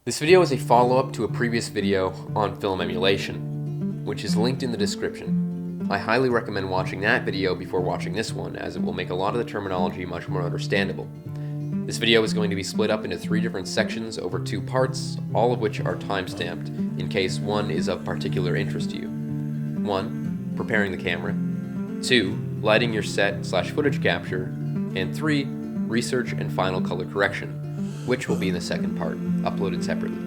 This video is a follow-up to a previous video on film emulation, which is linked in the description. I highly recommend watching that video before watching this one, as it will make a lot of the terminology much more understandable. This video is going to be split up into 3 different sections over 2 parts, all of which are timestamped, in case one is of particular interest to you. 1. Preparing the camera. 2. Lighting your set/footage capture. And 3. Research and final color correction, which will be in the second part, uploaded separately.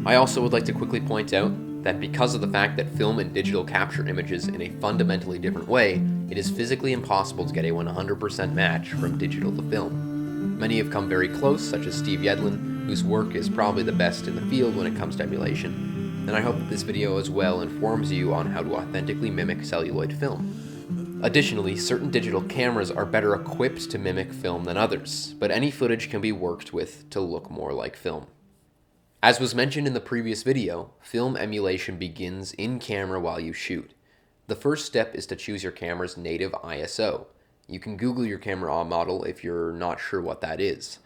I also would like to quickly point out that because of the fact that film and digital capture images in a fundamentally different way, it is physically impossible to get a 100% match from digital to film. Many have come very close, such as Steve Yedlin, whose work is probably the best in the field when it comes to emulation, and I hope that this video as well informs you on how to authentically mimic celluloid film. Additionally, certain digital cameras are better equipped to mimic film than others, but any footage can be worked with to look more like film. As was mentioned in the previous video, film emulation begins in camera while you shoot. The first step is to choose your camera's native ISO. You can Google your camera model if you're not sure what that is.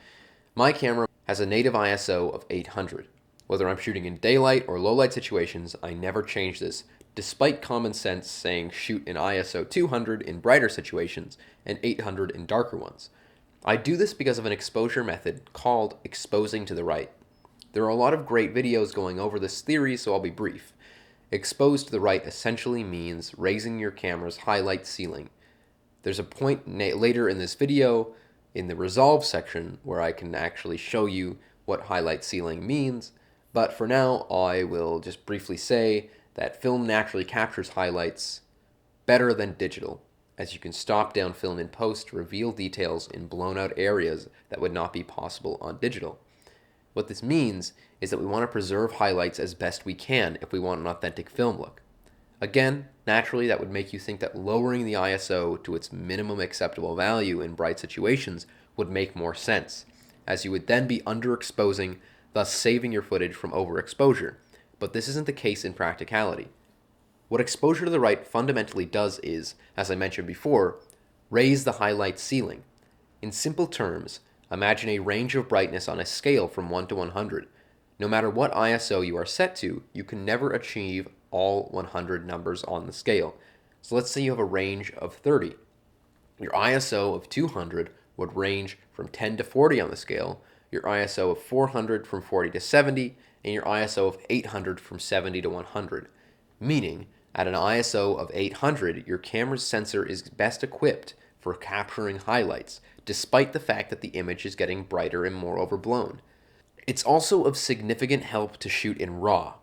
My camera has a native ISO of 800. Whether I'm shooting in daylight or low light situations, I never change this, despite common sense saying shoot in ISO 200 in brighter situations and 800 in darker ones. I do this because of an exposure method called exposing to the right. There are a lot of great videos going over this theory, so I'll be brief. Expose to the right essentially means raising your camera's highlight ceiling. There's a point later in this video, in the resolve section, where I can actually show you what highlight ceiling means, but for now I will just briefly say that film naturally captures highlights better than digital, as you can stop down film in post to reveal details in blown out areas that would not be possible on digital. What this means is that we want to preserve highlights as best we can if we want an authentic film look. Again, naturally that would make you think that lowering the ISO to its minimum acceptable value in bright situations would make more sense, as you would then be underexposing, thus saving your footage from overexposure. But this isn't the case in practicality. What exposure to the right fundamentally does is, as I mentioned before, raise the highlight ceiling. In simple terms, imagine a range of brightness on a scale from 1 to 100. No matter what ISO you are set to, you can never achieve all 100 numbers on the scale. So let's say you have a range of 30. Your ISO of 200 would range from 10 to 40 on the scale, your ISO of 400 from 40 to 70, and your ISO of 800 from 70 to 100. Meaning, at an ISO of 800, your camera's sensor is best equipped for capturing highlights, despite the fact that the image is getting brighter and more overblown. It's also of significant help to shoot in RAW,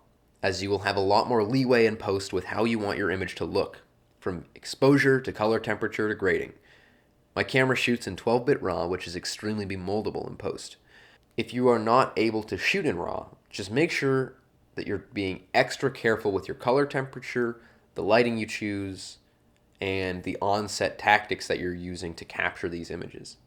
as you will have a lot more leeway in post with how you want your image to look, from exposure to color temperature to grading. My camera shoots in 12-bit RAW, which is extremely moldable in post. If you are not able to shoot in RAW, just make sure that you're being extra careful with your color temperature, the lighting you choose, and the on-set tactics that you're using to capture these images.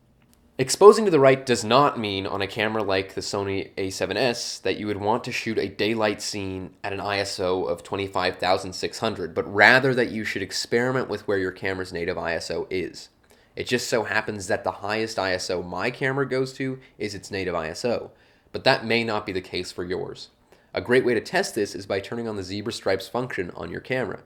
Exposing to the right does not mean on a camera like the Sony a7S that you would want to shoot a daylight scene at an ISO of 25,600, but rather that you should experiment with where your camera's native ISO is. It just so happens that the highest ISO my camera goes to is its native ISO, but that may not be the case for yours. A great way to test this is by turning on the zebra stripes function on your camera.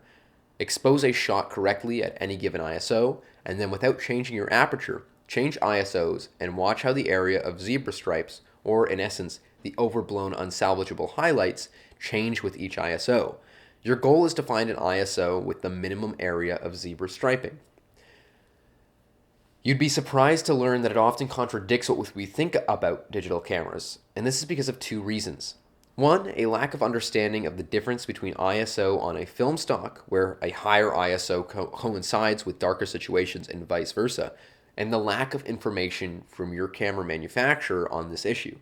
Expose a shot correctly at any given ISO, and then without changing your aperture, change ISOs and watch how the area of zebra stripes, or in essence, the overblown unsalvageable highlights, change with each ISO. Your goal is to find an ISO with the minimum area of zebra striping. You'd be surprised to learn that it often contradicts what we think about digital cameras, and this is because of 2 reasons. 1, a lack of understanding of the difference between ISO on a film stock, where a higher ISO coincides with darker situations and vice versa, and the lack of information from your camera manufacturer on this issue.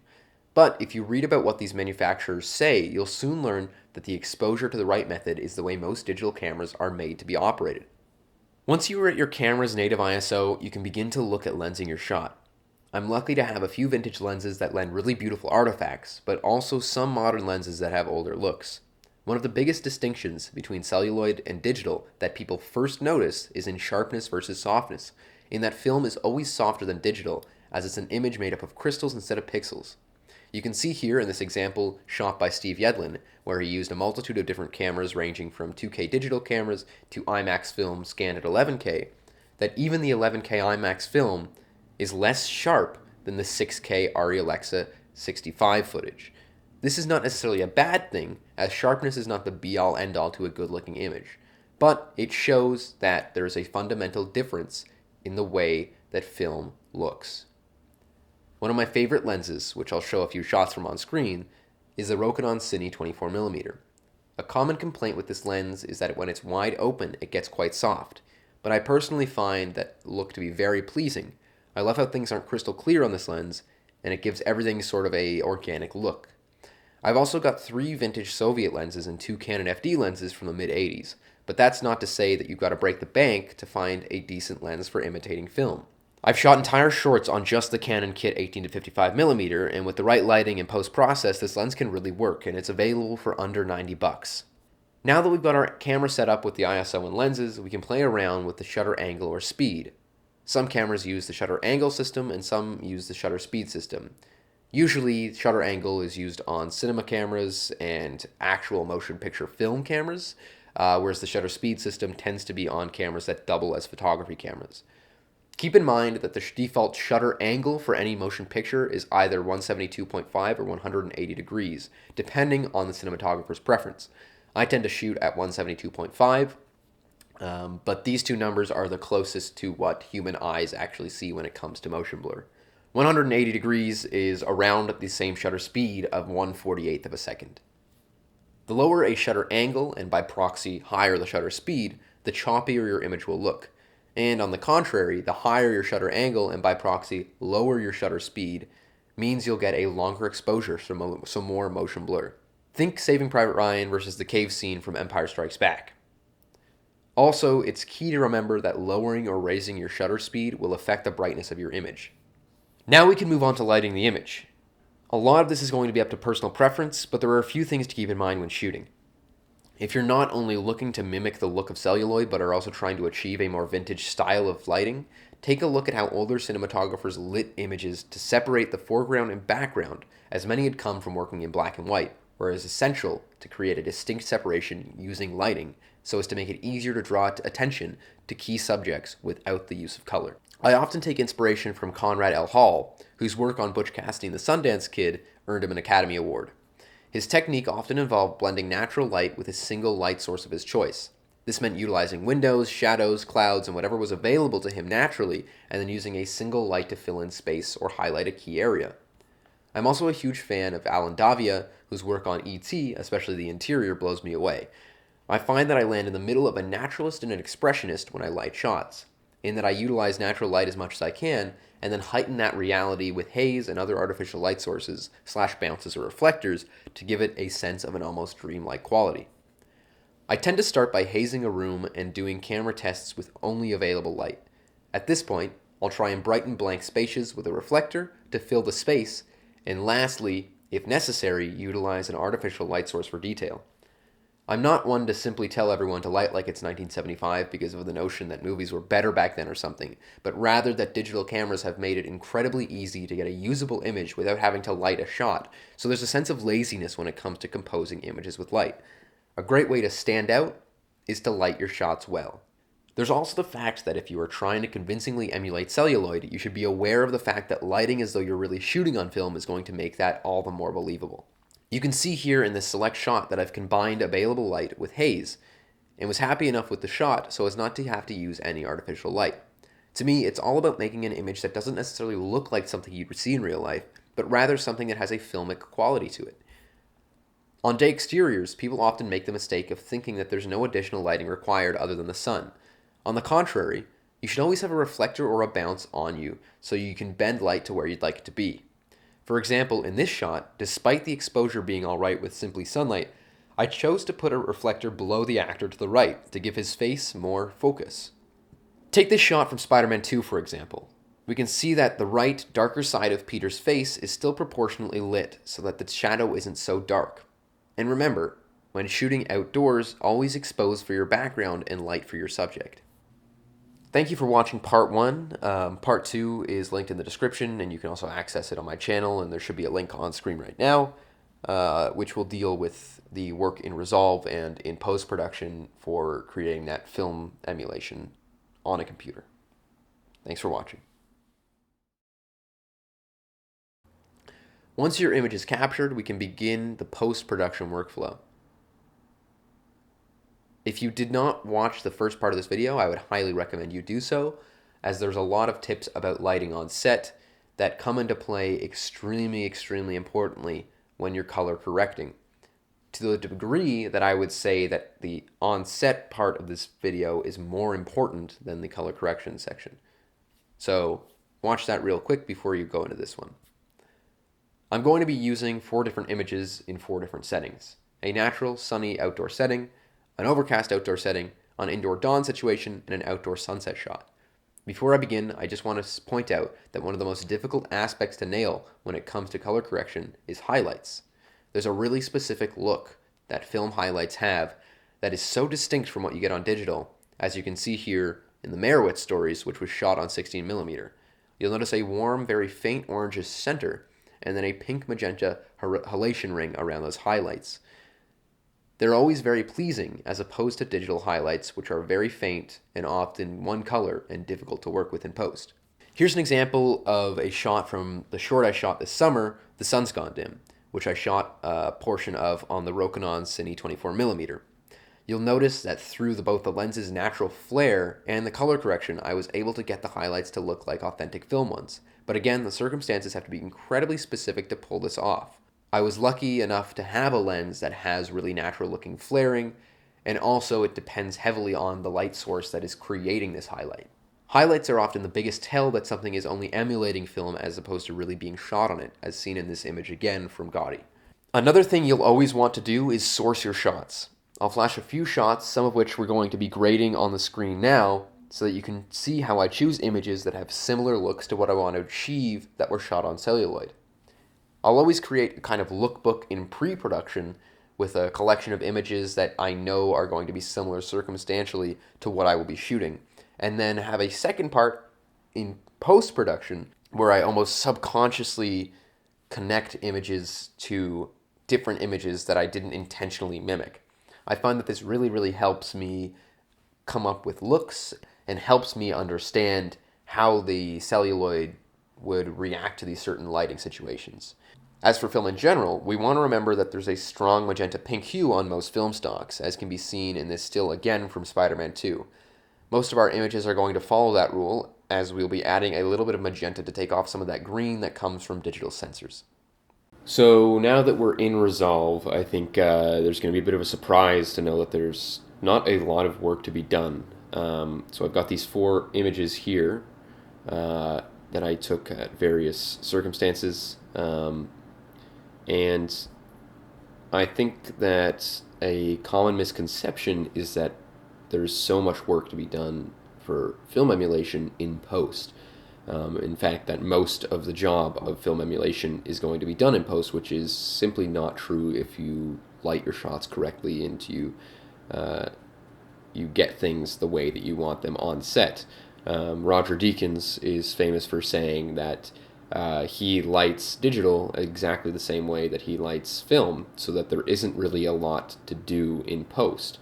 But if you read about what these manufacturers say, you'll soon learn that the exposure to the right method is the way most digital cameras are made to be operated. Once you are at your camera's native ISO, you can begin to look at lensing your shot. I'm lucky to have a few vintage lenses that lend really beautiful artifacts, but also some modern lenses that have older looks. One of the biggest distinctions between celluloid and digital that people first notice is in sharpness versus softness, in that film is always softer than digital, as it's an image made up of crystals instead of pixels. You can see here in this example shot by Steve Yedlin, where he used a multitude of different cameras ranging from 2K digital cameras to IMAX film scanned at 11K, that even the 11K IMAX film is less sharp than the 6K Arri Alexa 65 footage. This is not necessarily a bad thing, as sharpness is not the be-all end-all to a good-looking image, but it shows that there is a fundamental difference in the way that film looks. One of my favorite lenses, which I'll show a few shots from on screen, is the Rokinon Cine 24mm. A common complaint with this lens is that when it's wide open, it gets quite soft, but I personally find that look to be very pleasing. I love how things aren't crystal clear on this lens, and it gives everything sort of a organic look. I've also got 3 vintage Soviet lenses and 2 Canon FD lenses from the mid-80s, but that's not to say that you've got to break the bank to find a decent lens for imitating film. I've shot entire shorts on just the Canon kit 18-55mm, and with the right lighting and post-process, this lens can really work, and it's available for under $90. Now that we've got our camera set up with the ISO and lenses, we can play around with the shutter angle or speed. Some cameras use the shutter angle system, and some use the shutter speed system. Usually, shutter angle is used on cinema cameras and actual motion picture film cameras, whereas the shutter speed system tends to be on cameras that double as photography cameras. Keep in mind that the default shutter angle for any motion picture is either 172.5 or 180 degrees, depending on the cinematographer's preference. I tend to shoot at 172.5, but these two numbers are the closest to what human eyes actually see when it comes to motion blur. 180 degrees is around the same shutter speed of 1/48th of a second. The lower a shutter angle, and by proxy higher the shutter speed, the choppier your image will look. And on the contrary, the higher your shutter angle, and by proxy lower your shutter speed, means you'll get a longer exposure, so more motion blur. Think Saving Private Ryan versus the cave scene from Empire Strikes Back. Also, it's key to remember that lowering or raising your shutter speed will affect the brightness of your image. Now we can move on to lighting the image. A lot of this is going to be up to personal preference, but there are a few things to keep in mind when shooting. If you're not only looking to mimic the look of celluloid, but are also trying to achieve a more vintage style of lighting, take a look at how older cinematographers lit images to separate the foreground and background, as many had come from working in black and white, where it is essential to create a distinct separation using lighting so as to make it easier to draw attention to key subjects without the use of color. I often take inspiration from Conrad L. Hall, whose work on Butch Cassidy and the Sundance Kid earned him an Academy Award. His technique often involved blending natural light with a single light source of his choice. This meant utilizing windows, shadows, clouds, and whatever was available to him naturally, and then using a single light to fill in space or highlight a key area. I'm also a huge fan of Alan Davia, whose work on E.T., especially the interior, blows me away. I find that I land in the middle of a naturalist and an expressionist when I light shots, in that I utilize natural light as much as I can, and then heighten that reality with haze and other artificial light sources, bounces or reflectors, to give it a sense of an almost dreamlike quality. I tend to start by hazing a room and doing camera tests with only available light. At this point, I'll try and brighten blank spaces with a reflector to fill the space, and lastly, if necessary, utilize an artificial light source for detail. I'm not one to simply tell everyone to light like it's 1975 because of the notion that movies were better back then or something, but rather that digital cameras have made it incredibly easy to get a usable image without having to light a shot, so there's a sense of laziness when it comes to composing images with light. A great way to stand out is to light your shots well. There's also the fact that if you are trying to convincingly emulate celluloid, you should be aware of the fact that lighting as though you're really shooting on film is going to make that all the more believable. You can see here in this select shot that I've combined available light with haze, and was happy enough with the shot so as not to have to use any artificial light. To me, it's all about making an image that doesn't necessarily look like something you'd see in real life, but rather something that has a filmic quality to it. On day exteriors, people often make the mistake of thinking that there's no additional lighting required other than the sun. On the contrary, you should always have a reflector or a bounce on you so you can bend light to where you'd like it to be. For example, in this shot, despite the exposure being alright with simply sunlight, I chose to put a reflector below the actor to the right to give his face more focus. Take this shot from Spider-Man 2, for example. We can see that the right, darker side of Peter's face is still proportionately lit so that the shadow isn't so dark. And remember, when shooting outdoors, always expose for your background and light for your subject. Thank you for watching part 1. Part 2 is linked in the description, and you can also access it on my channel, and there should be a link on screen right now, which will deal with the work in Resolve and in post-production for creating that film emulation on a computer. Thanks for watching. Once your image is captured, we can begin the post-production workflow. If you did not watch the first part of this video, I would highly recommend you do so, as there's a lot of tips about lighting on set that come into play extremely importantly when you're color correcting. To the degree that I would say that the on-set part of this video is more important than the color correction section. So watch that real quick before you go into this one. I'm going to be using 4 different images in 4 different settings: a natural, sunny outdoor setting, an overcast outdoor setting, an indoor dawn situation, and an outdoor sunset shot. Before I begin, I just want to point out that one of the most difficult aspects to nail when it comes to color correction is highlights. There's a really specific look that film highlights have that is so distinct from what you get on digital, as you can see here in the Merowitz stories, which was shot on 16mm. You'll notice a warm, very faint orangish center, and then a pink magenta halation ring around those highlights. They're always very pleasing, as opposed to digital highlights, which are very faint and often one color and difficult to work with in post. Here's an example of a shot from the short I shot this summer, The Sun's Gone Dim, which I shot a portion of on the Rokinon Cine 24mm. You'll notice that through both the lens's natural flare and the color correction, I was able to get the highlights to look like authentic film ones. But again, the circumstances have to be incredibly specific to pull this off. I was lucky enough to have a lens that has really natural looking flaring, and also it depends heavily on the light source that is creating this highlight. Highlights are often the biggest tell that something is only emulating film as opposed to really being shot on it, as seen in this image again from Gotti. Another thing you'll always want to do is source your shots. I'll flash a few shots, some of which we're going to be grading on the screen now, so that you can see how I choose images that have similar looks to what I want to achieve that were shot on celluloid. I'll always create a kind of lookbook in pre-production with a collection of images that I know are going to be similar circumstantially to what I will be shooting, and then have a second part in post-production where I almost subconsciously connect images to different images that I didn't intentionally mimic. I find that this really helps me come up with looks and helps me understand how the celluloid would react to these certain lighting situations. As for film in general, we want to remember that there's a strong magenta pink hue on most film stocks, as can be seen in this still again from Spider-Man 2. Most of our images are going to follow that rule, as we'll be adding a little bit of magenta to take off some of that green that comes from digital sensors. So now that we're in Resolve, I think there's going to be a bit of a surprise to know that there's not a lot of work to be done. So I've got these 4 images here that I took at various circumstances, and I think that a common misconception is that there's so much work to be done for film emulation in post. In fact, that most of the job of film emulation is going to be done in post, which is simply not true if you light your shots correctly and you get things the way that you want them on set. Roger Deakins is famous for saying that he lights digital exactly the same way that he lights film, so that there isn't really a lot to do in post.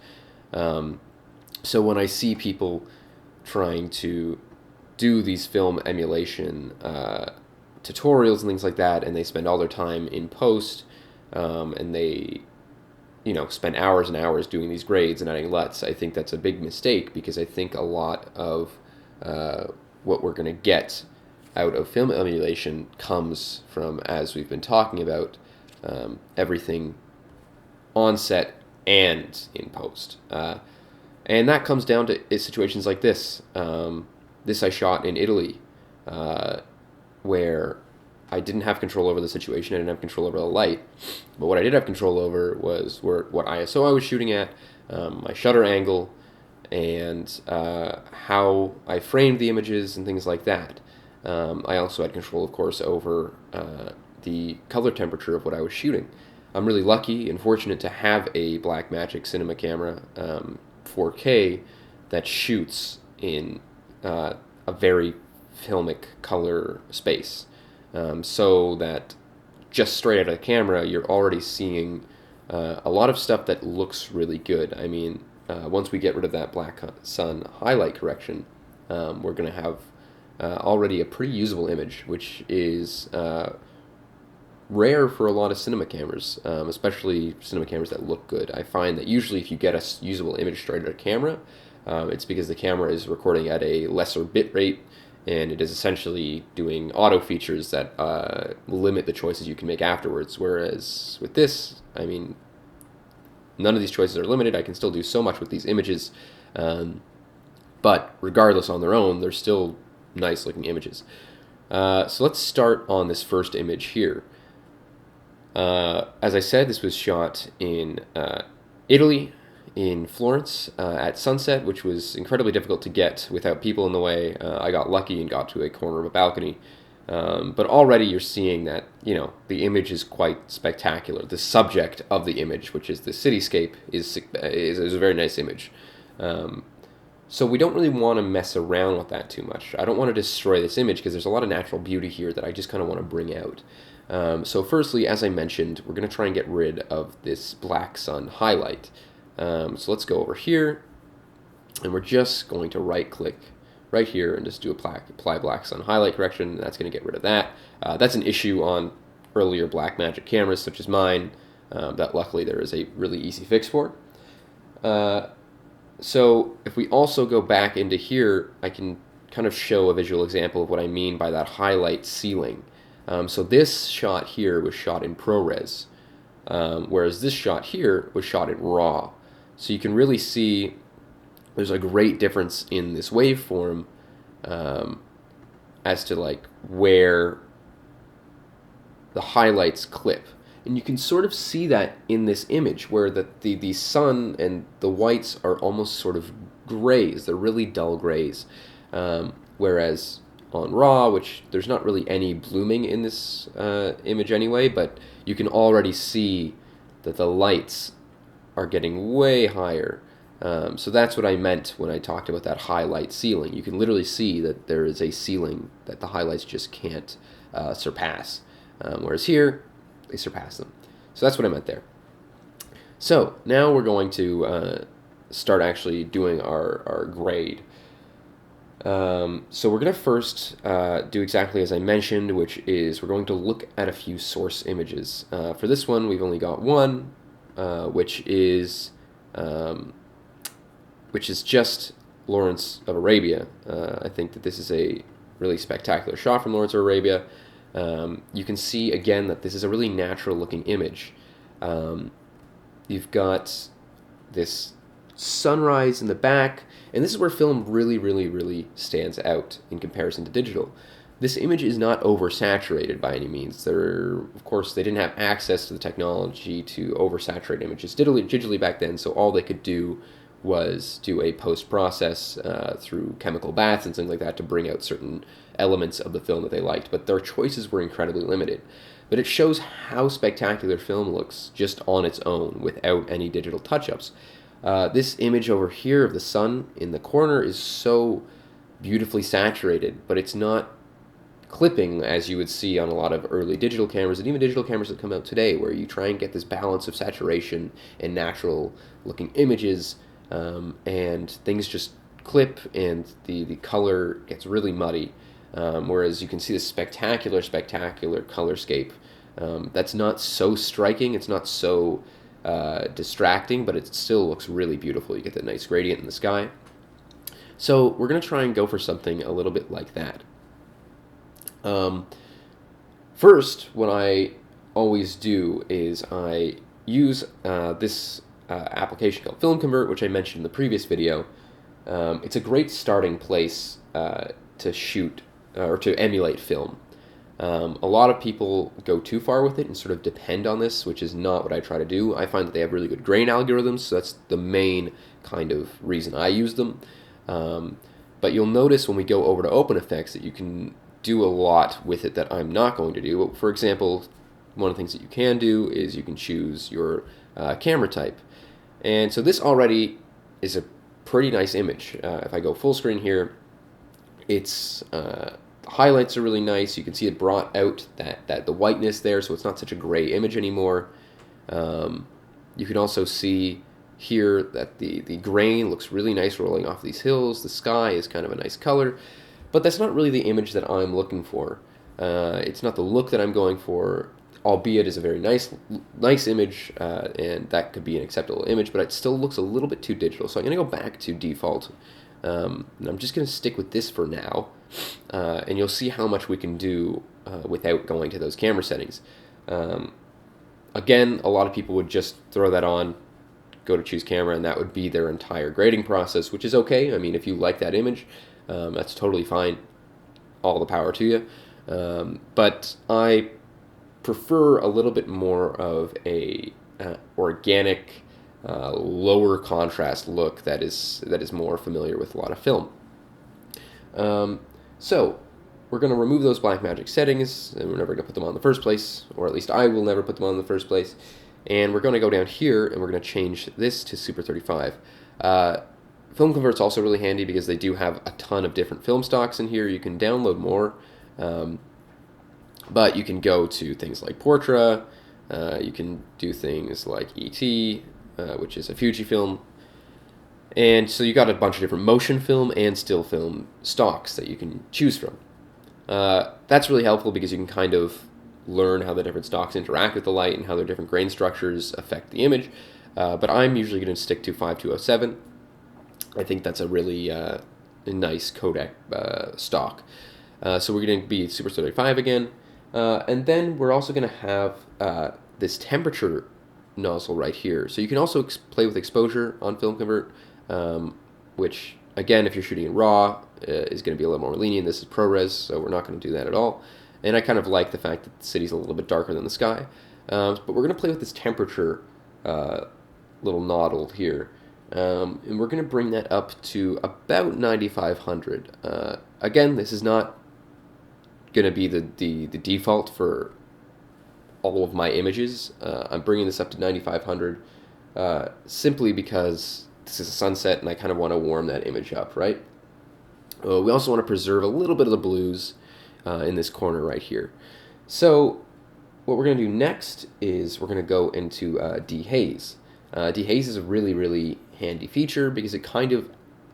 So when I see people trying to do these film emulation tutorials and things like that, and they spend all their time in post, and they spend hours and hours doing these grades and adding LUTs, I think that's a big mistake, because I think a lot of what we're going to get out of film emulation comes from, as we've been talking about, everything on set and in post. And that comes down to situations like this. This I shot in Italy, where I didn't have control over the situation. I didn't have control over the light. But what I did have control over was what ISO I was shooting at, my shutter angle, and how I framed the images and things like that. I also had control, of course, over the color temperature of what I was shooting. I'm really lucky and fortunate to have a Blackmagic cinema camera, 4K, that shoots in a very filmic color space, so that just straight out of the camera, you're already seeing a lot of stuff that looks really good. I mean, once we get rid of that black sun highlight correction, we're going to have already a pretty usable image, which is rare for a lot of cinema cameras, especially cinema cameras that look good. I find that usually if you get a usable image straight out of camera, it's because the camera is recording at a lesser bit rate, and it is essentially doing auto features that limit the choices you can make afterwards. Whereas with this, I mean, none of these choices are limited. I can still do so much with these images, but regardless on their own, they're still nice looking images. So let's start on this first image here. As I said, this was shot in Italy, in Florence, at sunset, which was incredibly difficult to get without people in the way. I got lucky and got to a corner of a balcony. But already you're seeing that, you know, the image is quite spectacular. The subject of the image, which is the cityscape, is a very nice image. So we don't really want to mess around with that too much. I don't want to destroy this image because there's a lot of natural beauty here that I just kind of want to bring out. So firstly, as I mentioned, we're going to try and get rid of this black sun highlight. So let's go over here, and we're just going to right-click right here and just do apply black sun highlight correction. That's going to get rid of that. That's an issue on earlier Blackmagic cameras such as mine that luckily there is a really easy fix for. So if we also go back into here, I can kind of show a visual example of what I mean by that highlight ceiling. So this shot here was shot in ProRes, whereas this shot here was shot in RAW. So you can really see there's a great difference in this waveform as to like where the highlights clip. And you can sort of see that in this image where the sun and the whites are almost sort of grays. They're really dull grays. Whereas on RAW, which there's not really any blooming in this image anyway, but you can already see that the lights are getting way higher. So that's what I meant when I talked about that highlight ceiling. You can literally see that there is a ceiling that the highlights just can't surpass. Whereas here, they surpass them. So that's what I meant there. So now we're going to start actually doing our grade. So we're going to first do exactly as I mentioned, which is we're going to look at a few source images. For this one, we've only got one, which is just Lawrence of Arabia. I think that this is a really spectacular shot from Lawrence of Arabia. You can see again that this is a really natural looking image. You've got this sunrise in the back, and this is where film really stands out in comparison to digital. This image is not oversaturated by any means. Of course, they didn't have access to the technology to oversaturate images digitally back then, so all they could do was do a post-process through chemical baths and things like that to bring out certain elements of the film that they liked, but their choices were incredibly limited. But it shows how spectacular film looks just on its own without any digital touch-ups. This image over here of the sun in the corner is so beautifully saturated, but it's not clipping as you would see on a lot of early digital cameras and even digital cameras that come out today, where you try and get this balance of saturation and natural looking images, and things just clip and the color gets really muddy. Whereas you can see this spectacular colorscape that's not so striking, it's not so distracting, but it still looks really beautiful. You get that nice gradient in the sky. So we're going to try and go for something a little bit like that. First, what I always do is I use this application called Film Convert, which I mentioned in the previous video. It's a great starting place to shoot or to emulate film. A lot of people go too far with it and sort of depend on this, which is not what I try to do. I find that they have really good grain algorithms, so that's the main kind of reason I use them. But you'll notice when we go over to Open Effects that you can do a lot with it that I'm not going to do. For example, one of the things that you can do is you can choose your camera type. And so this already is a pretty nice image. If I go full screen here, It's the highlights are really nice. You can see it brought out that the whiteness there, so it's not such a gray image anymore. You can also see here that the grain looks really nice rolling off these hills. The sky is kind of a nice color, but that's not really the image that I'm looking for. It's not the look that I'm going for, albeit is a very nice image, and that could be an acceptable image, but it still looks a little bit too digital. So I'm going to go back to default, and I'm just going to stick with this for now, and you'll see how much we can do without going to those camera settings. Again, a lot of people would just throw that on, go to choose camera, and that would be their entire grading process, which is okay. I mean, if you like that image, that's totally fine. All the power to you. But I prefer a little bit more of a organic, lower contrast look that is more familiar with a lot of film. So we're going to remove those Blackmagic settings, and we're never going to put them on in the first place, or at least I will never put them on in the first place. And we're going to go down here, and we're going to change this to Super 35. Film Convert's also really handy because they do have a ton of different film stocks in here. You can download more, but you can go to things like Portra, you can do things like ET, which is a Fujifilm, and so you got a bunch of different motion film and still film stocks that you can choose from. That's really helpful because you can kind of learn how the different stocks interact with the light and how their different grain structures affect the image, but I'm usually going to stick to 5207. I think that's a really nice codec stock. So we're going to be Super 35 again, and then we're also going to have this temperature nozzle right here. So you can also play with exposure on Film Convert, which again, if you're shooting in RAW, is going to be a little more lenient. This is ProRes, so we're not going to do that at all. And I kind of like the fact that the city's a little bit darker than the sky. But we're going to play with this temperature little noddle here. And we're going to bring that up to about 9500. Again, this is not going to be the default for all of my images. I'm bringing this up to 9500 simply because this is a sunset and I kind of want to warm that image up, right? We also want to preserve a little bit of the blues in this corner right here. So what we're going to do next is we're going to go into dehaze. Dehaze is a really, really handy feature because it kind of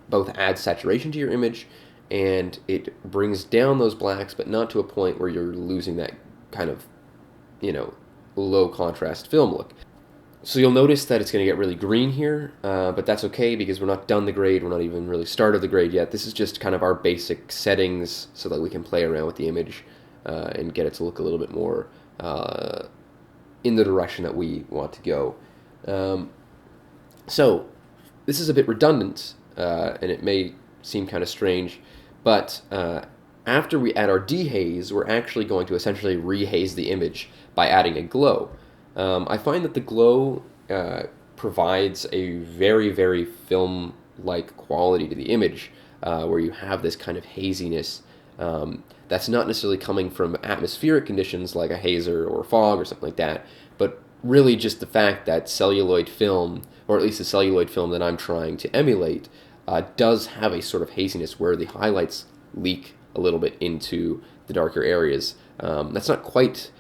both adds saturation to your image and it brings down those blacks, but not to a point where you're losing that kind of, low contrast film look. So you'll notice that it's going to get really green here, but that's okay because we're not done the grade. We're not even really started the grade yet. This is just kind of our basic settings so that we can play around with the image and get it to look a little bit more in the direction that we want to go. So this is a bit redundant, and it may seem kind of strange, but after we add our dehaze, we're actually going to essentially rehaze the image by adding a glow. I find that the glow provides a very, very film-like quality to the image, where you have this kind of haziness that's not necessarily coming from atmospheric conditions like a hazer or fog or something like that, but really just the fact that celluloid film, or at least the celluloid film that I'm trying to emulate, does have a sort of haziness where the highlights leak a little bit into the darker areas. That's not quite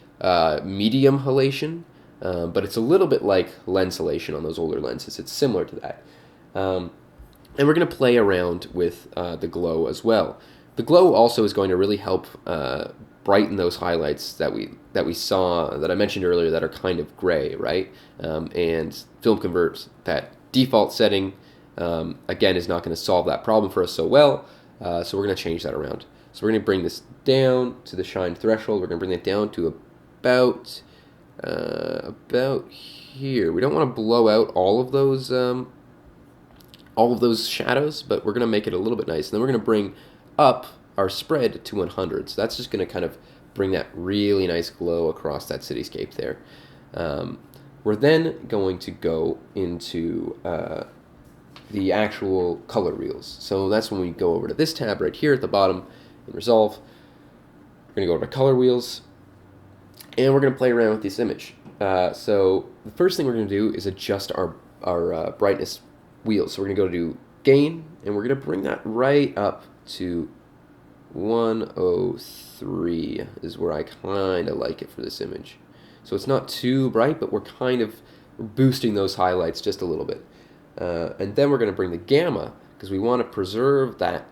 medium halation, but it's a little bit like lens halation on those older lenses. It's similar to that. And we're going to play around with the glow as well. The glow also is going to really help brighten those highlights that we saw, that I mentioned earlier, that are kind of gray, right? And Film Convert, that default setting, again, is not going to solve that problem for us so well, so we're going to change that around. So we're going to bring this down to the shine threshold. We're going to bring it down to about here. We don't want to blow out all of those shadows, but we're going to make it a little bit nice. And then we're going to bring up our spread to 100. So that's just going to kind of bring that really nice glow across that cityscape there. We're then going to go into the actual color wheels. So that's when we go over to this tab right here at the bottom in Resolve. We're going to go over to color wheels, and we're going to play around with this image. So the first thing we're going to do is adjust our brightness wheels. So we're going to go to gain, and we're going to bring that right up to 103 is where I kind of like it for this image. So it's not too bright, but we're kind of boosting those highlights just a little bit. And then we're going to bring the gamma, because we want to preserve that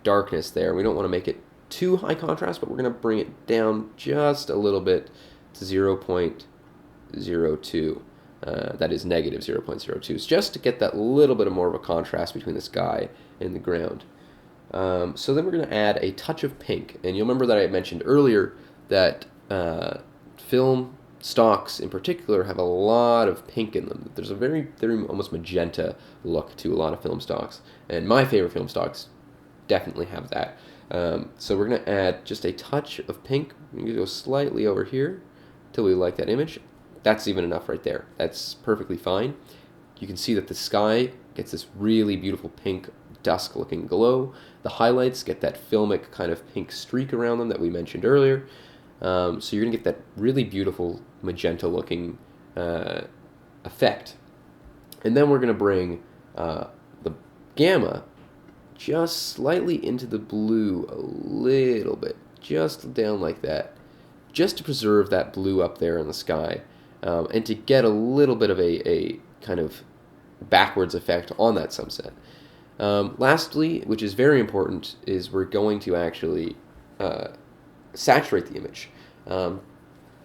darkness there. We don't want to make it too high contrast, but we're going to bring it down just a little bit to 0.02. That is negative 0.02. It's just to get that little bit of more of a contrast between the sky and the ground. So then we're going to add a touch of pink. And you'll remember that I mentioned earlier that film stocks in particular have a lot of pink in them. There's a very almost magenta look to a lot of film stocks. And my favorite film stocks definitely have that. So we're going to add just a touch of pink. We're going to go slightly over here until we like that image. That's even enough right there. That's perfectly fine. You can see that the sky gets this really beautiful pink dusk looking glow. The highlights get that filmic kind of pink streak around them that we mentioned earlier. So you're going to get that really beautiful magenta looking effect. And then we're going to bring the gamma just slightly into the blue a little bit, just down like that, just to preserve that blue up there in the sky, and to get a little bit of a kind of backwards effect on that sunset. Lastly, which is very important, is we're going to actually saturate the image.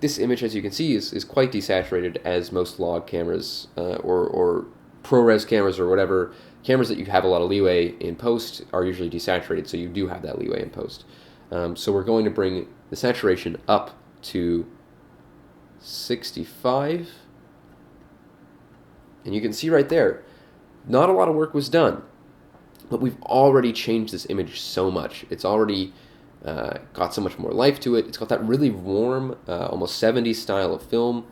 This image, as you can see, is quite desaturated, as most log cameras or ProRes cameras or whatever cameras that you have a lot of leeway in post are usually desaturated, so you do have that leeway in post. So we're going to bring the saturation up to 65, and you can see right there, not a lot of work was done, but we've already changed this image so much. It's already got so much more life to it. It's got that really warm, almost 70s style of film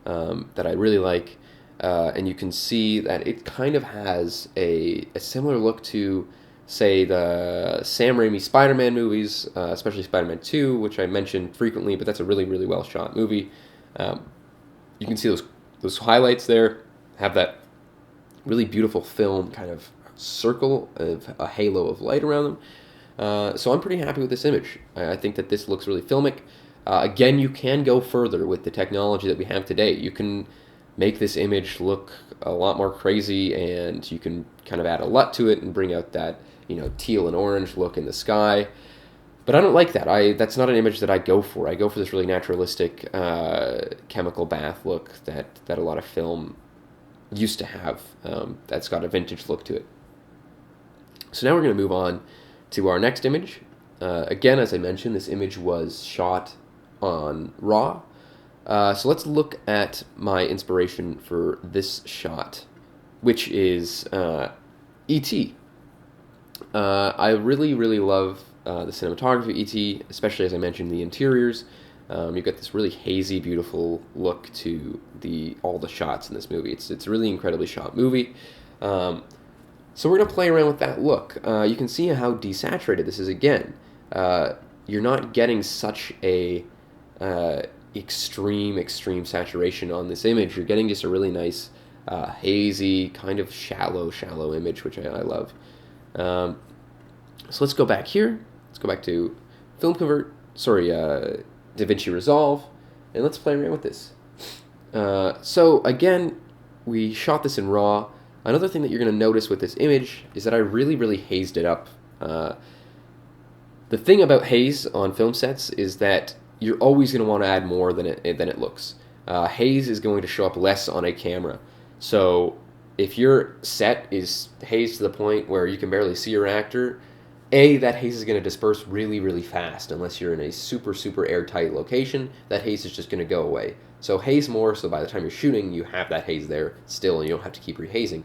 that I really like. And you can see that it kind of has a similar look to, say, the Sam Raimi Spider-Man movies, especially Spider-Man 2, which I mentioned frequently, but that's a really, really well-shot movie. You can see those highlights there have that really beautiful film kind of circle of a halo of light around them. So I'm pretty happy with this image. I think that this looks really filmic. Again, you can go further with the technology that we have today. You can make this image look a lot more crazy, and you can kind of add a LUT to it and bring out that, teal and orange look in the sky. But I don't like that. That's not an image that I go for. I go for this really naturalistic chemical bath look that a lot of film used to have. That's got a vintage look to it. So now we're going to move on to our next image. Again, as I mentioned, this image was shot on RAW. So let's look at my inspiration for this shot, which is E.T. I really, really love the cinematography of E.T., especially, as I mentioned, the interiors. You've got this really hazy, beautiful look to all the shots in this movie. It's a really incredibly shot movie. So we're going to play around with that look. You can see how desaturated this is again. You're not getting such a extreme saturation on this image. You're getting just a really nice, hazy, kind of shallow image, which I love. So let's go back here. Let's go back to DaVinci Resolve, and let's play around with this. So again, we shot this in RAW. Another thing that you're going to notice with this image is that I really, really hazed it up. The thing about haze on film sets is that you're always going to want to add more than it looks. Haze is going to show up less on a camera. So if your set is hazed to the point where you can barely see your actor, that haze is going to disperse really, really fast. Unless you're in a super, super airtight location, that haze is just going to go away. So haze more, so by the time you're shooting, you have that haze there still, and you don't have to keep rehazing.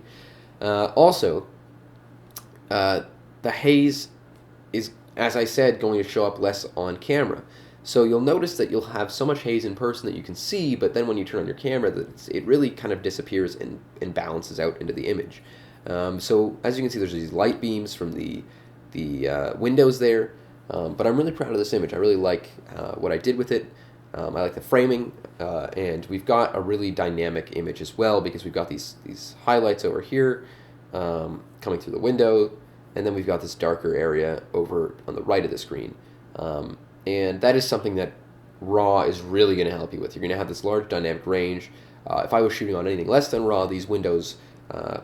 Also, the haze is, as I said, going to show up less on camera. So you'll notice that you'll have so much haze in person that you can see, but then when you turn on your camera, it really kind of disappears and balances out into the image. So as you can see, there's these light beams from the windows there, but I'm really proud of this image. I really like what I did with it. I like the framing, and we've got a really dynamic image as well, because we've got these highlights over here coming through the window, and then we've got this darker area over on the right of the screen. And that is something that RAW is really going to help you with. You're going to have this large dynamic range. If I was shooting on anything less than RAW, these windows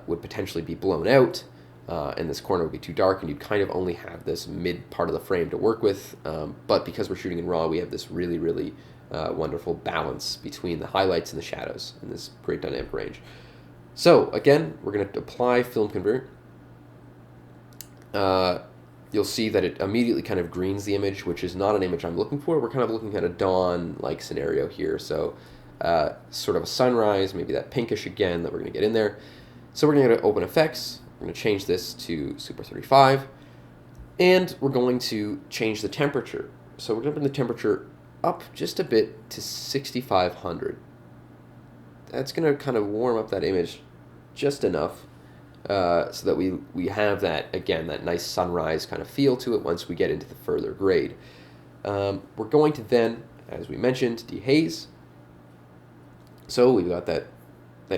would potentially be blown out, and this corner would be too dark, and you'd kind of only have this mid part of the frame to work with. But because we're shooting in RAW, we have this really, really wonderful balance between the highlights and the shadows in this great dynamic range. So again, we're going to apply Film Convert. You'll see that it immediately kind of greens the image, which is not an image I'm looking for. We're kind of looking at a dawn-like scenario here. So sort of a sunrise, maybe that pinkish again that we're going to get in there. So we're going to go to Open Effects. We're going to change this to Super 35. And we're going to change the temperature. So we're going to bring the temperature up just a bit to 6,500. That's going to kind of warm up that image just enough. So that we have that, again, that nice sunrise kind of feel to it once we get into the further grade. We're going to then, as we mentioned, dehaze. So we've got that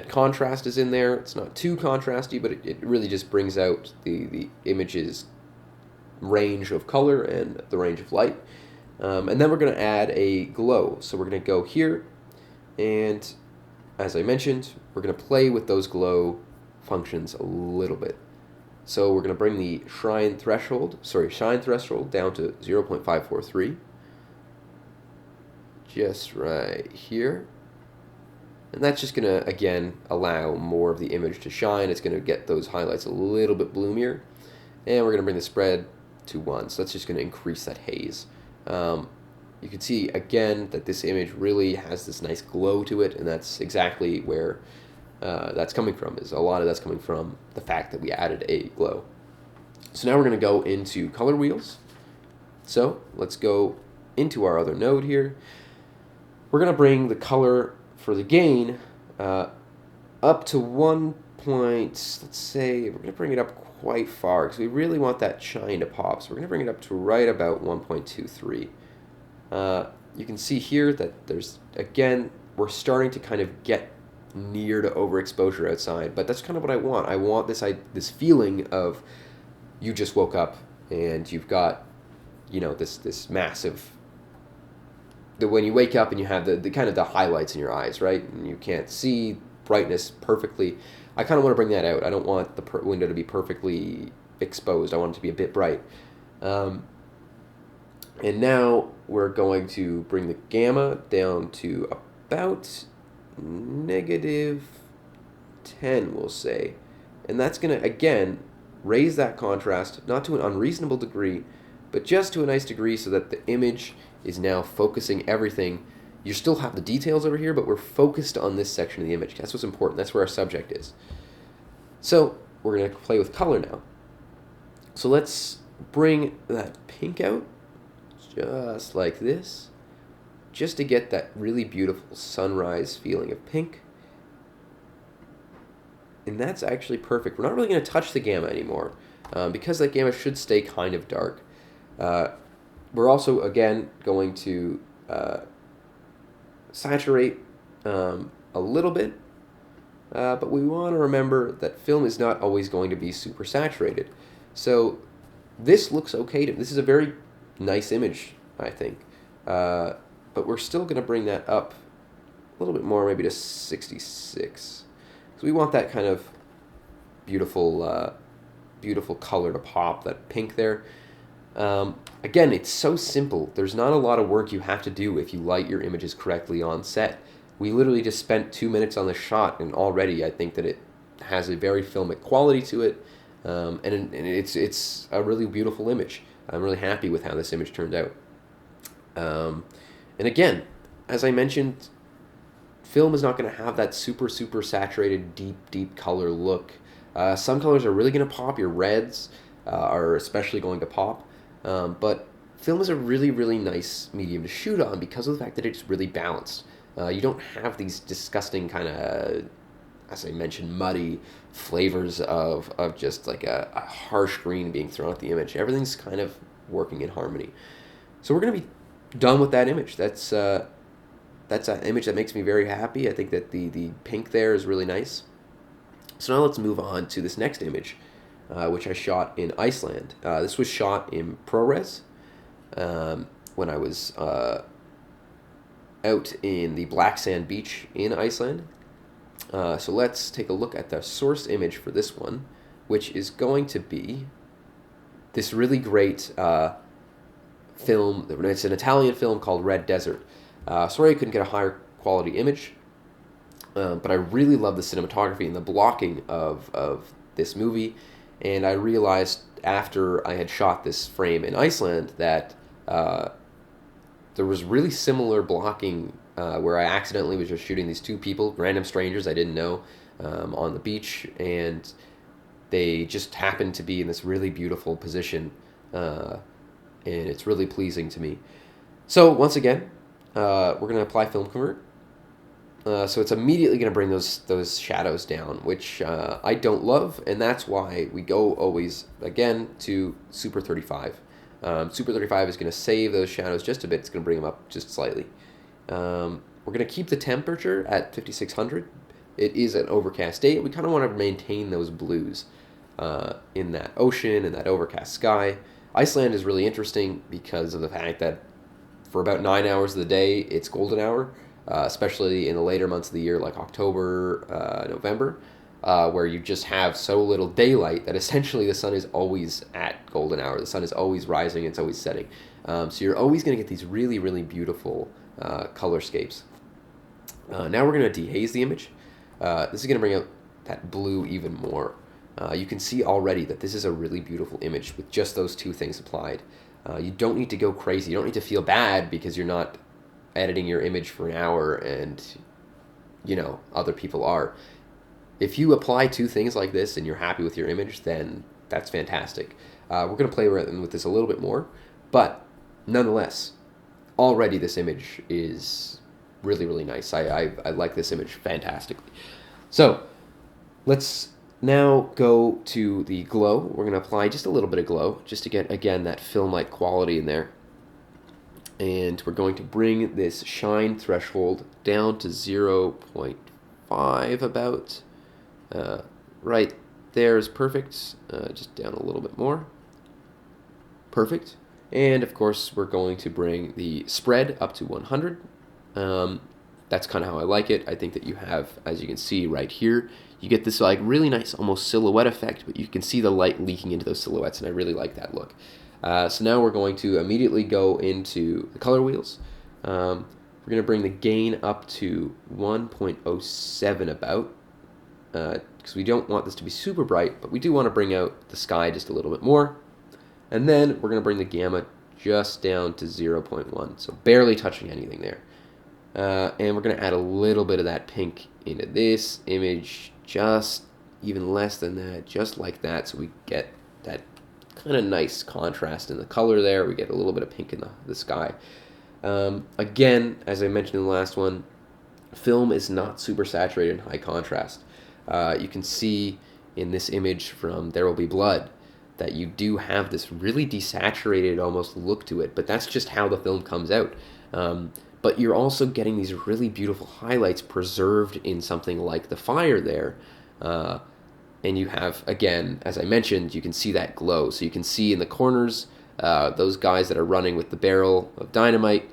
contrast is in there. It's not too contrasty, but it really just brings out the image's range of color and the range of light. And then we're going to add a glow. So we're going to go here, and as I mentioned, we're going to play with those glow functions a little bit. So we're going to bring the shine threshold down to 0.543, just right here. And that's just going to, again, allow more of the image to shine. It's going to get those highlights a little bit bloomier. And we're going to bring the spread to 1. So that's just going to increase that haze. You can see, again, that this image really has this nice glow to it, and that's exactly where that's coming from. A lot of that's coming from the fact that we added a glow. So now we're going to go into color wheels. So let's go into our other node here. We're going to bring the color for the gain up to 1 point, let's say, we're going to bring it up quite far because we really want that shine to pop. So we're going to bring it up to right about 1.23. You can see here that there's, again, we're starting to kind of get near to overexposure outside, but that's kind of what I want. I want this feeling of you just woke up and you've got, you know, this massive, when you wake up and you have the kind of the highlights in your eyes, right? And you can't see brightness perfectly. I kind of want to bring that out. I don't want the window to be perfectly exposed. I want it to be a bit bright. And now we're going to bring the gamma down to about -10, we'll say. And that's going to, again, raise that contrast, not to an unreasonable degree, but just to a nice degree so that the image is now focusing everything. You still have the details over here, but we're focused on this section of the image. That's what's important. That's where our subject is. So we're going to play with color now. So let's bring that pink out, just like this, just to get that really beautiful sunrise feeling of pink. And that's actually perfect. We're not really going to touch the gamma anymore because that gamma should stay kind of dark. We're also, again, going to saturate a little bit, but we want to remember that film is not always going to be super saturated. So this looks okay. This is a very nice image, I think. But we're still going to bring that up a little bit more, maybe to 66. Because we want that kind of beautiful, beautiful color to pop, that pink there. Again, it's so simple. There's not a lot of work you have to do if you light your images correctly on set. We literally just spent 2 minutes on the shot, and already I think that it has a very filmic quality to it, and it's a really beautiful image. I'm really happy with how this image turned out. And again, as I mentioned, film is not going to have that super saturated, deep color look. Some colors are really going to pop. Your reds are especially going to pop. But film is a really nice medium to shoot on because of the fact that it's really balanced. You don't have these disgusting kind of, as I mentioned, muddy flavors of just like a harsh green being thrown at the image. Everything's kind of working in harmony. So we're going to be done with that image. That's an image that makes me very happy. I think that the pink there is really nice. So now let's move on to this next image, which I shot in Iceland. This was shot in ProRes when I was out in the black sand beach in Iceland. So let's take a look at the source image for this one, which is going to be this really great film. It's an Italian film called Red Desert. Sorry I couldn't get a higher quality image, but I really love the cinematography and the blocking of this movie. And I realized after I had shot this frame in Iceland that there was really similar blocking where I accidentally was just shooting these two people, random strangers I didn't know, on the beach, and they just happened to be in this really beautiful position, and it's really pleasing to me. So once again, we're going to apply Film Convert. So it's immediately going to bring those shadows down, which I don't love, and that's why we go always, again, to Super 35. Super 35 is going to save those shadows just a bit. It's going to bring them up just slightly. We're going to keep the temperature at 5600. It is an overcast day. We kind of want to maintain those blues in that ocean and that overcast sky. Iceland is really interesting because of the fact that for about 9 hours of the day, it's golden hour, especially in the later months of the year like October, November, where you just have so little daylight that essentially the sun is always at golden hour. The sun is always rising, it's always setting. So you're always going to get these really, really beautiful colorscapes. Now we're going to dehaze the image. This is going to bring out that blue even more. You can see already that this is a really beautiful image with just those two things applied. You don't need to go crazy. You don't need to feel bad because you're not editing your image for an hour and, other people are. If you apply two things like this and you're happy with your image, then that's fantastic. We're going to play with this a little bit more, but nonetheless, already this image is really, really nice. I like this image fantastically. So let's now go to the glow. We're going to apply just a little bit of glow just to get, again, that film-like quality in there. And we're going to bring this shine threshold down to 0.5 about. Right there is perfect. Just down a little bit more. Perfect. And of course, we're going to bring the spread up to 100. That's kind of how I like it. I think that you have, as you can see right here, you get this like really nice almost silhouette effect, but you can see the light leaking into those silhouettes, and I really like that look. So now we're going to immediately go into the color wheels. We're going to bring the gain up to 1.07 about, because we don't want this to be super bright, but we do want to bring out the sky just a little bit more. And then we're going to bring the gamma just down to 0.1, so barely touching anything there. And we're going to add a little bit of that pink into this image, just even less than that, just like that, so we get that kind of nice contrast in the color there. We get a little bit of pink in the sky. Again, as I mentioned in the last one, film is not super saturated in high contrast. You can see in this image from There Will Be Blood that you do have this really desaturated almost look to it, but that's just how the film comes out. But you're also getting these really beautiful highlights preserved in something like the fire there. And you have, again, as I mentioned, you can see that glow. So you can see in the corners, those guys that are running with the barrel of dynamite,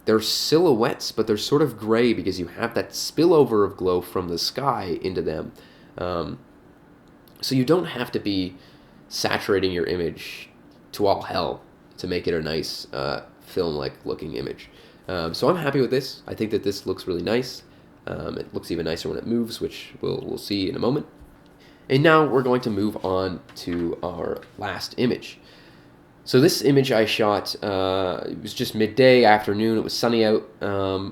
they're silhouettes, but they're sort of gray because you have that spillover of glow from the sky into them. So you don't have to be saturating your image to all hell to make it a nice film-like looking image. So I'm happy with this. I think that this looks really nice. It looks even nicer when it moves, which we'll see in a moment. And now we're going to move on to our last image. So this image I shot, it was just midday, afternoon, it was sunny out.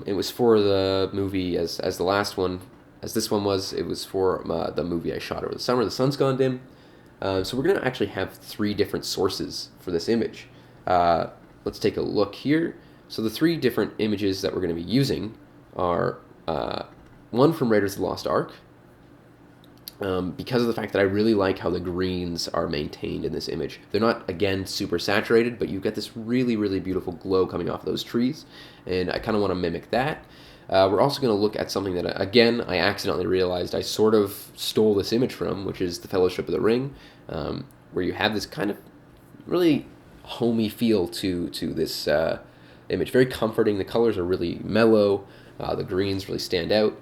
It was for the movie as the last one, as this one was, it was for the movie I shot over the summer, The Sun's Gone Dim. So we're going to actually have 3 different sources for this image. Let's take a look here. So the 3 different images that we're going to be using are one from Raiders of the Lost Ark, because of the fact that I really like how the greens are maintained in this image. They're not, again, super saturated, but you get this really, really beautiful glow coming off those trees, and I kind of want to mimic that. We're also going to look at something that, again, I accidentally realized I sort of stole this image from, which is the Fellowship of the Ring, where you have this kind of really homey feel to this image. Very comforting. The colors are really mellow. The greens really stand out.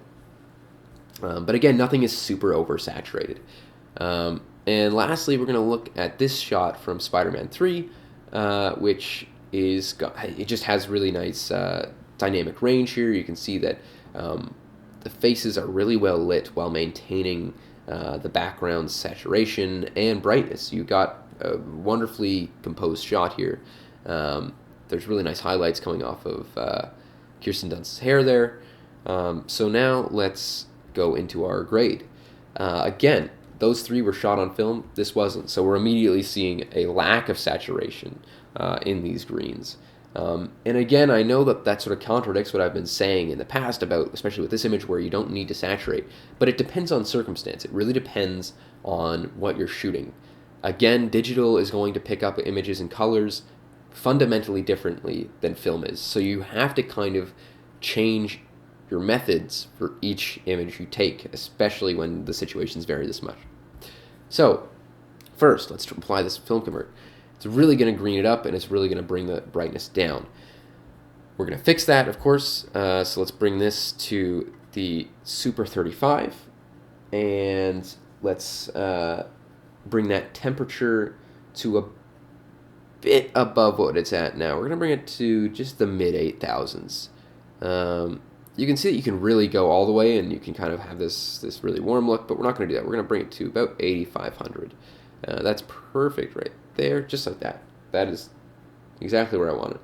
But again, nothing is super oversaturated. And lastly, we're going to look at this shot from Spider-Man 3, which it just has really nice dynamic range here. You can see that the faces are really well lit while maintaining the background's saturation and brightness. You got a wonderfully composed shot here. There's really nice highlights coming off of Kirsten Dunst's hair there. So now let's go into our grade. Again, those three were shot on film. This wasn't. So we're immediately seeing a lack of saturation in these greens. And again, I know that sort of contradicts what I've been saying in the past about, especially with this image, where you don't need to saturate. But it depends on circumstance. It really depends on what you're shooting. Again, digital is going to pick up images and colors fundamentally differently than film is. So you have to kind of change your methods for each image you take, especially when the situations vary this much. So first, let's apply this film convert. It's really going to green it up, and it's really going to bring the brightness down. We're going to fix that, of course. So let's bring this to the Super 35, and let's bring that temperature to a bit above what it's at now. We're going to bring it to just the mid 8,000s. You can see that you can really go all the way, and you can kind of have this really warm look, but we're not going to do that. We're going to bring it to about 8,500. That's perfect right there, just like that. That is exactly where I want it.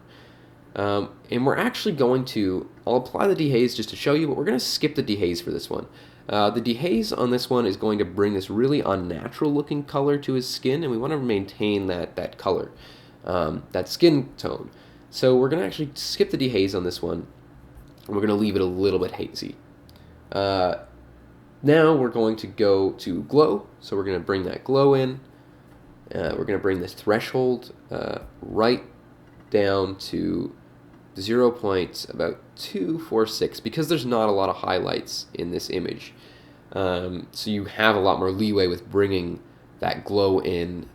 And we're actually going to, I'll apply the dehaze just to show you, but we're going to skip the dehaze for this one. The dehaze on this one is going to bring this really unnatural looking color to his skin, and we want to maintain that color, that skin tone. So we're going to actually skip the dehaze on this one, and we're going to leave it a little bit hazy. Now we're going to go to glow, so we're going to bring that glow in. We're going to bring this threshold right down to 0.246 because there's not a lot of highlights in this image. So you have a lot more leeway with bringing that glow in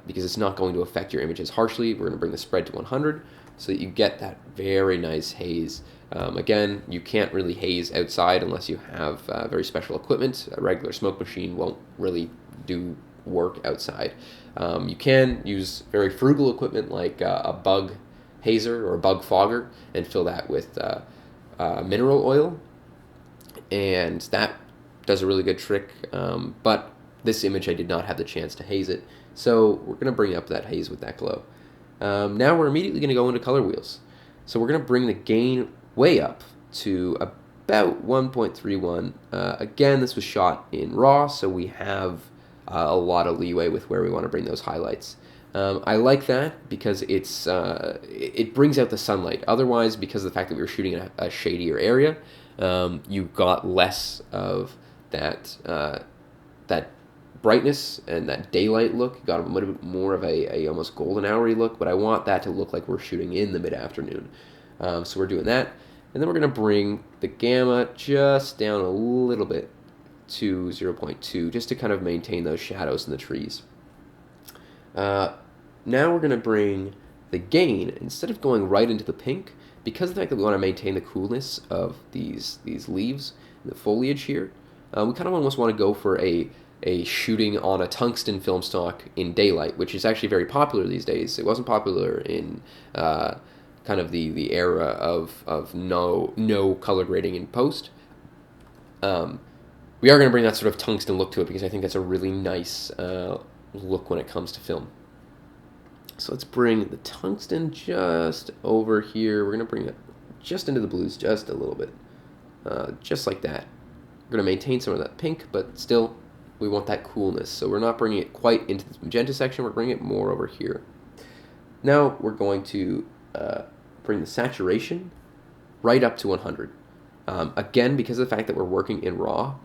because it's not going to affect your image as harshly. We're going to bring the spread to 100 so that you get that very nice haze. Again, you can't really haze outside unless you have very special equipment. A regular smoke machine won't really do work outside. You can use very frugal equipment like a bug hazer or a bug fogger and fill that with mineral oil, and that does a really good trick. But this image I did not have the chance to haze it, so we're going to bring up that haze with that glow. Now we're immediately going to go into color wheels. So we're going to bring the gain way up to about 1.31. Again, this was shot in RAW, so we have a lot of leeway with where we want to bring those highlights. I like that because it brings out the sunlight. Otherwise, because of the fact that we were shooting in a shadier area, you got less of that brightness and that daylight look. You got a little bit more of a almost golden hour-y look, but I want that to look like we're shooting in the mid-afternoon. So we're doing that. And then we're going to bring the gamma just down a little bit to 0.2 just to kind of maintain those shadows in the trees. Now we're going to bring the gain, instead of going right into the pink, because of the fact that we want to maintain the coolness of these leaves, the foliage here, we kind of almost want to go for a shooting on a tungsten film stock in daylight, which is actually very popular these days. It wasn't popular in kind of the era of no color grading in post. We are going to bring that sort of tungsten look to it because I think that's a really nice look when it comes to film. So let's bring the tungsten just over here. We're going to bring it just into the blues just a little bit. Just like that. We're going to maintain some of that pink, but still we want that coolness. So we're not bringing it quite into this magenta section. We're bringing it more over here. Now we're going to bring the saturation right up to 100. Again, because of the fact that we're working in RAW,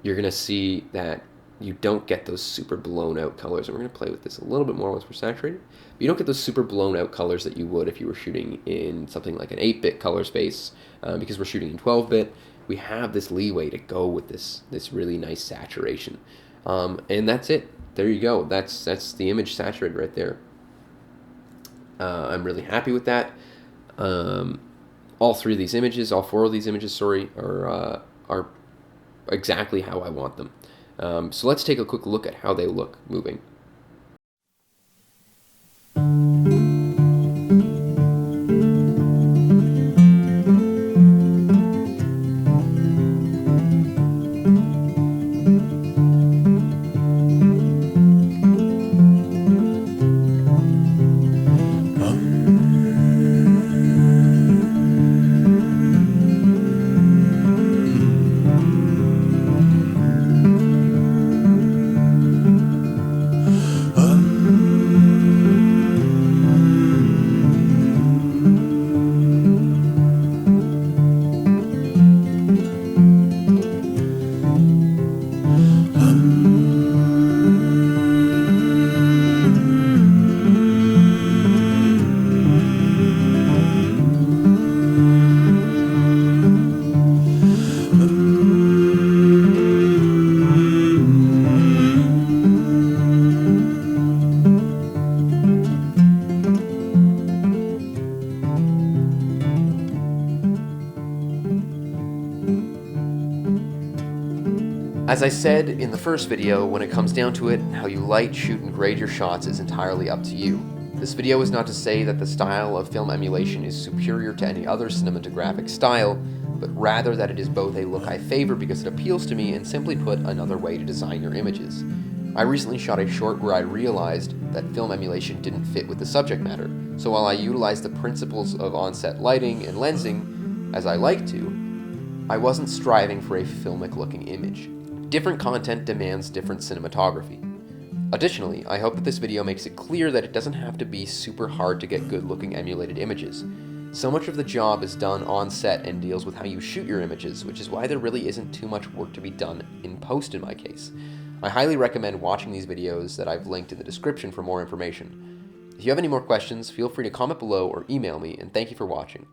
you're going to see that you don't get those super blown out colors. And we're going to play with this a little bit more once we're saturated. But you don't get those super blown out colors that you would if you were shooting in something like an 8-bit color space. Because we're shooting in 12-bit, we have this leeway to go with this really nice saturation. And that's it. There you go. That's the image saturated right there. I'm really happy with that. All 4 of these images, sorry, are exactly how I want them. So let's take a quick look at how they look moving. As I said in the first video, when it comes down to it, how you light, shoot, and grade your shots is entirely up to you. This video is not to say that the style of film emulation is superior to any other cinematographic style, but rather that it is both a look I favor because it appeals to me and, simply put, another way to design your images. I recently shot a short where I realized that film emulation didn't fit with the subject matter, so while I utilized the principles of on-set lighting and lensing, as I like to, I wasn't striving for a filmic looking image. Different content demands different cinematography. Additionally, I hope that this video makes it clear that it doesn't have to be super hard to get good looking emulated images. So much of the job is done on set and deals with how you shoot your images, which is why there really isn't too much work to be done in post in my case. I highly recommend watching these videos that I've linked in the description for more information. If you have any more questions, feel free to comment below or email me, and thank you for watching.